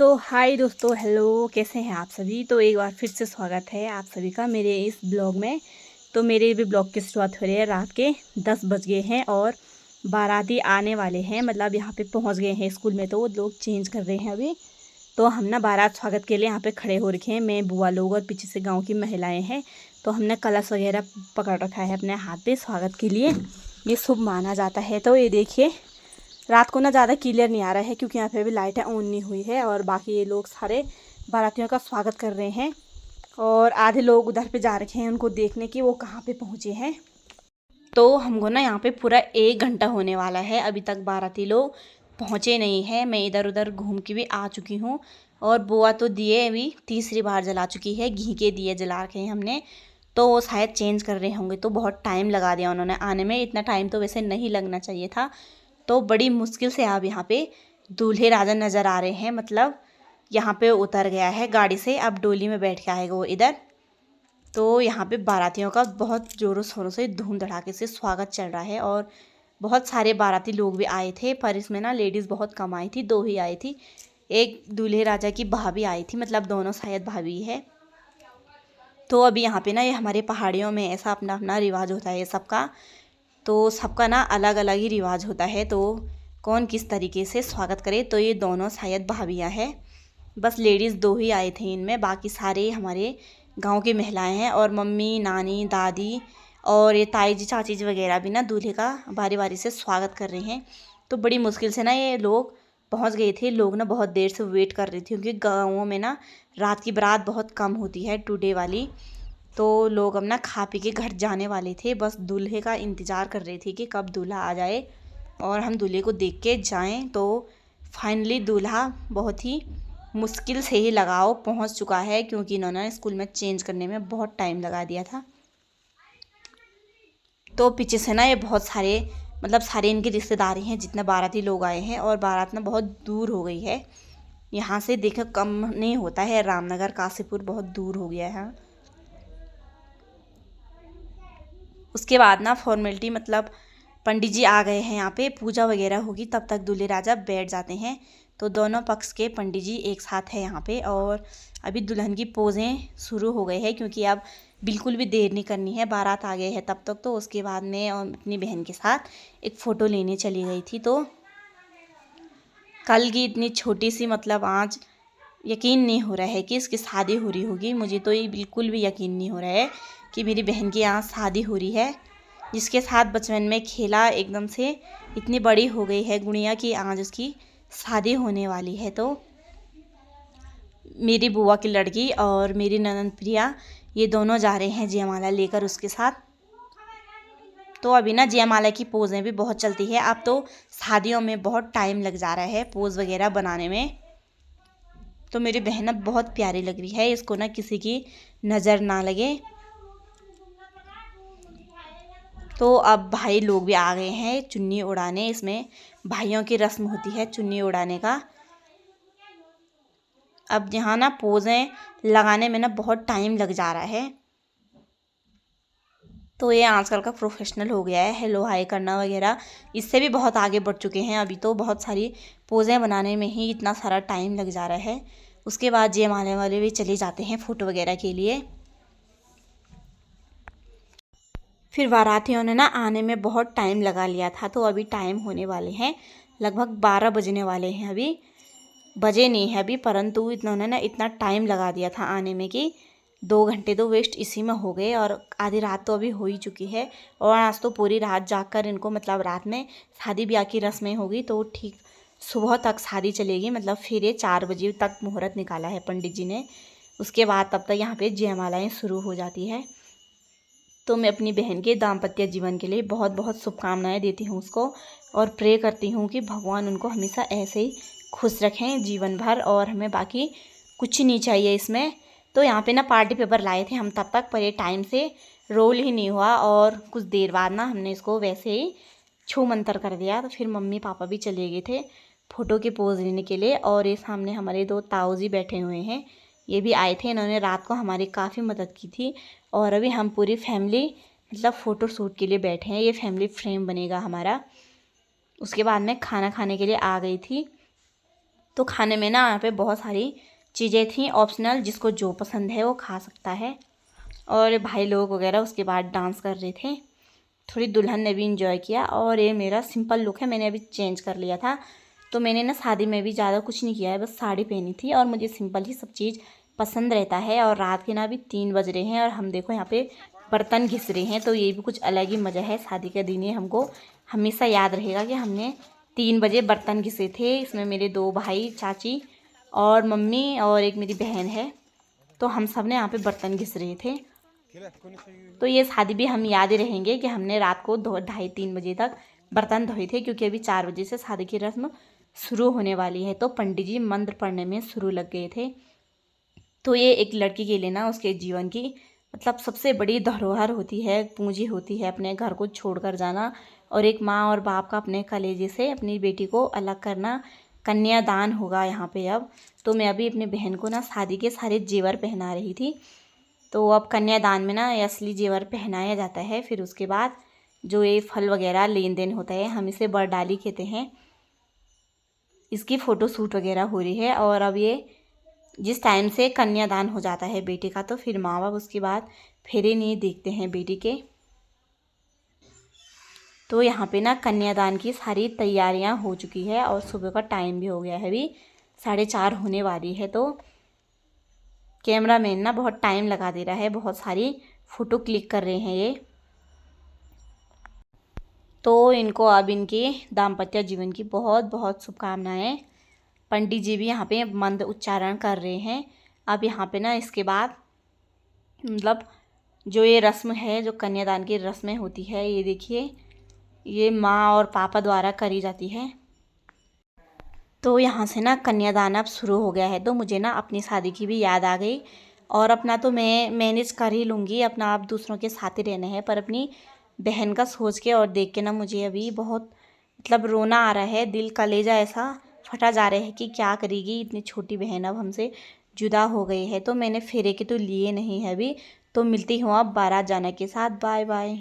तो हाय दोस्तों, हेलो, कैसे हैं आप सभी। तो एक बार फिर से स्वागत है आप सभी का मेरे इस ब्लॉग में। तो मेरे भी ब्लॉग की शुरुआत हो रही है। रात के 10 बज गए हैं और बाराती आने वाले हैं, मतलब यहाँ पे पहुँच गए हैं स्कूल में। तो वो लोग चेंज कर रहे हैं अभी। तो हम ना बारात स्वागत के लिए यहाँ पे खड़े हो रखे हैं, मैं, बुआ लोग और पीछे से गाँव की महिलाएँ हैं। तो हमने कलश वगैरह पकड़ रखा है अपने हाथ पे स्वागत के लिए। ये शुभ माना जाता है। तो ये देखिए, रात को ना ज़्यादा क्लियर नहीं आ रहा है क्योंकि यहाँ पे भी लाइटें ऑन नहीं हुई है। और बाकी ये लोग सारे बारातियों का स्वागत कर रहे हैं और आधे लोग उधर पे जा रखे हैं उनको देखने की वो कहाँ पे पहुँचे हैं। तो हमको ना यहाँ पे पूरा 1 घंटा होने वाला है, अभी तक बाराती लोग पहुँचे नहीं हैं। मैं इधर उधर घूम के भी आ चुकी हूँ और बुआ तो दिए अभी तीसरी बार जला चुकी है। घी के दिए जला रखे हैं हमने। तो वो शायद चेंज कर रहे होंगे, तो बहुत टाइम लगा दिया उन्होंने आने में। इतना टाइम तो वैसे नहीं लगना चाहिए था। तो बड़ी मुश्किल से अब यहाँ पे दूल्हे राजा नज़र आ रहे हैं, मतलब यहाँ पे उतर गया है गाड़ी से, अब डोली में बैठ के आएगा वो इधर। तो यहाँ पे बारातियों का बहुत ज़ोरों शोरों से धूम धड़ाके से स्वागत चल रहा है और बहुत सारे बाराती लोग भी आए थे, पर इसमें ना लेडीज़ बहुत कम आई थी, 2 ही आई थी। एक दूल्हे राजा की भाभी आई थी, मतलब दोनों शायद भाभी है। तो अभी यहाँ पे ना ये हमारे पहाड़ियों में ऐसा अपना अपना रिवाज होता है सबका। तो सबका ना अलग अलग ही रिवाज होता है, तो कौन किस तरीके से स्वागत करे। तो ये दोनों शायद भाभियाँ हैं, बस लेडीज़ 2 ही आए थे इनमें, बाकी सारे हमारे गांव की महिलाएं हैं। और मम्मी, नानी, दादी और ये ताई जी, चाची जी वगैरह भी ना दूल्हे का बारी बारी से स्वागत कर रहे हैं। तो बड़ी मुश्किल से ना ये लोग पहुंच गए थे। लोग ना बहुत देर से वेट कर रहे थे क्योंकि गाँवों में ना रात की बारात बहुत कम होती है, 2 डे वाली। तो लोग अब ना खा पी के घर जाने वाले थे, बस दूल्हे का इंतज़ार कर रहे थे कि कब दूल्हा आ जाए और हम दूल्हे को देख के जाएं। तो फाइनली दूल्हा बहुत ही मुश्किल से ही लगाओ पहुंच चुका है, क्योंकि इन्होंने स्कूल में चेंज करने में बहुत टाइम लगा दिया था। तो पीछे से ना ये बहुत सारे, मतलब सारे इनके रिश्तेदार हैं जितने बाराती लोग आए हैं। और बारात ना बहुत दूर हो गई है, यहाँ से देखो कम नहीं होता है, रामनगर काशीपुर बहुत दूर हो गया है। उसके बाद ना फॉर्मेलिटी, मतलब पंडित जी आ गए हैं, यहाँ पे पूजा वगैरह होगी, तब तक दूल्हे राजा बैठ जाते हैं। तो दोनों पक्ष के पंडित जी एक साथ हैं यहाँ पे। और अभी दुल्हन की पोजें शुरू हो गए हैं क्योंकि अब बिल्कुल भी देर नहीं करनी है, बारात आ गए हैं तब तक। तो उसके बाद में अपनी बहन के साथ एक फ़ोटो लेने चली गई थी। तो कल की इतनी छोटी सी, मतलब आज यकीन नहीं हो रहा है कि इसकी शादी हो रही होगी। मुझे तो ये बिल्कुल भी यकीन नहीं हो रहा है कि मेरी बहन की यहाँ शादी हो रही है। जिसके साथ बचपन में खेला, एकदम से इतनी बड़ी हो गई है गुड़िया की आज उसकी शादी होने वाली है। तो मेरी बुआ की लड़की और मेरी ननद प्रिया, ये दोनों जा रहे हैं जयमाला लेकर उसके साथ। तो अभी ना जयमाला की पोज़ें भी बहुत चलती है। अब तो शादियों में बहुत टाइम लग जा रहा है पोज़ वगैरह बनाने में। तो मेरी बहन अब बहुत प्यारी लग रही है, इसको ना किसी की नज़र ना लगे। तो अब भाई लोग भी आ गए हैं चुन्नी उड़ाने। इसमें भाइयों की रस्म होती है चुन्नी उड़ाने का। अब यहाँ ना पोज़ें लगाने में ना बहुत टाइम लग जा रहा है। तो ये आजकल का प्रोफेशनल हो गया है, हेलो हाय करना वगैरह, इससे भी बहुत आगे बढ़ चुके हैं। अभी तो बहुत सारी पोज़ें बनाने में ही इतना सारा टाइम लग जा रहा है। उसके बाद जयमाला वाले भी चले जाते हैं फ़ोटो वगैरह के लिए। फिर बारातियों ने ना आने में बहुत टाइम लगा लिया था। तो अभी टाइम होने वाले हैं, लगभग 12 बजने वाले हैं। अभी बजे नहीं है अभी, परंतु इन्होंने ना इतना टाइम लगा दिया था आने में कि 2 घंटे तो वेस्ट इसी में हो गए। और आधी रात तो अभी हो ही चुकी है। और आज तो पूरी रात जागकर इनको, मतलब रात में शादी ब्याह की रस्में होगी तो ठीक सुबह तक शादी चलेगी। मतलब फिर ये 4 बजे तक मुहूर्त निकाला है पंडित जी ने। उसके बाद तब तक यहाँ पे जयमालाएँ शुरू हो जाती है। तो मैं अपनी बहन के दाम्पत्य जीवन के लिए बहुत बहुत शुभकामनाएं देती हूँ उसको, और प्रे करती हूँ कि भगवान उनको हमेशा ऐसे ही खुश रखें जीवन भर, और हमें बाकी कुछ नहीं चाहिए इसमें। तो यहाँ पे ना पार्टी पेपर लाए थे हम तब तक, पर ये टाइम से रोल ही नहीं हुआ। और कुछ देर बाद ना हमने इसको वैसे ही छू मंतर कर दिया। तो फिर मम्मी पापा भी चले गए थे फ़ोटो के पोज़ लेने के लिए। और ये सामने हमारे 2 ताऊ जी बैठे हुए हैं, ये भी आए थे। इन्होंने रात को हमारी काफ़ी मदद की थी। और अभी हम पूरी फैमिली, मतलब फ़ोटो शूट के लिए बैठे हैं, ये फैमिली फ्रेम बनेगा हमारा। उसके बाद मैं खाना खाने के लिए आ गई थी। तो खाने में ना यहाँ पे बहुत सारी चीज़ें थी ऑप्शनल, जिसको जो पसंद है वो खा सकता है। और भाई लोग वगैरह उसके बाद डांस कर रहे थे, थोड़ी दुल्हन ने भी इंजॉय किया। और ये मेरा सिंपल लुक है, मैंने अभी चेंज कर लिया था। तो मैंने ना शादी में भी ज़्यादा कुछ नहीं किया है, बस साड़ी पहनी थी और मुझे सिंपल ही सब चीज़ पसंद रहता है। और रात के ना अभी 3 बज रहे हैं और हम देखो यहाँ पे बर्तन घिस रहे हैं, तो ये भी कुछ अलग ही मज़ा है। शादी का दिन ये हमको हमेशा याद रहेगा कि हमने 3 बजे बर्तन घिसे थे। इसमें मेरे 2 भाई, चाची और मम्मी और एक मेरी बहन है, तो हम सब ने यहाँ पे बर्तन घिस रहे थे। तो ये शादी भी हम याद ही रहेंगे कि हमने रात को 2-2:30-3 बजे तक बर्तन धोए थे, क्योंकि अभी 4 बजे से शादी की रस्म शुरू होने वाली है। तो पंडित जी मंत्र पढ़ने में शुरू लग गए थे। तो ये एक लड़की के लिए ना उसके जीवन की मतलब सबसे बड़ी धरोहर होती है, पूंजी होती है, अपने घर को छोड़कर जाना और एक माँ और बाप का अपने कलेजे से अपनी बेटी को अलग करना। कन्यादान होगा यहाँ पे अब। तो मैं अभी अपनी बहन को ना शादी के सारे जेवर पहना रही थी। तो अब कन्यादान में ना ये असली जेवर पहनाया जाता है, फिर उसके बाद जो ये फल वगैरह लेन देन होता है, हम इसे बरडाली कहते हैं। इसकी फ़ोटो शूट वगैरह हो रही है। और अब ये जिस टाइम से कन्यादान हो जाता है बेटी का, तो फिर माँ बाप उसके बाद फेरे नहीं देखते हैं बेटी के। तो यहाँ पे ना कन्यादान की सारी तैयारियाँ हो चुकी है और सुबह का टाइम भी हो गया है, अभी 4:30 होने वाली है। तो कैमरामैन ना बहुत टाइम लगा दे रहा है, बहुत सारी फ़ोटो क्लिक कर रहे हैं ये। तो इनको अब इनके दाम्पत्य जीवन की बहुत बहुत शुभकामनाएं। पंडित जी भी यहाँ पे मंत्र उच्चारण कर रहे हैं। अब यहाँ पे ना इसके बाद मतलब जो ये रस्म है, जो कन्यादान की रस्में होती है, ये देखिए ये माँ और पापा द्वारा करी जाती है। तो यहाँ से ना कन्यादान अब शुरू हो गया है। तो मुझे ना अपनी शादी की भी याद आ गई। और अपना तो मैं मैनेज कर ही लूँगी, अपना आप दूसरों के साथ ही रहना है, पर अपनी बहन का सोच के और देख के ना मुझे अभी बहुत मतलब रोना आ रहा है, दिल कलेजा ऐसा फटा जा रहा है कि क्या करेगी इतनी छोटी बहन अब हमसे जुदा हो गई है। तो मैंने फेरे के तो लिए नहीं है अभी। तो मिलती हूँ अब बारात जाने के साथ। Bye bye.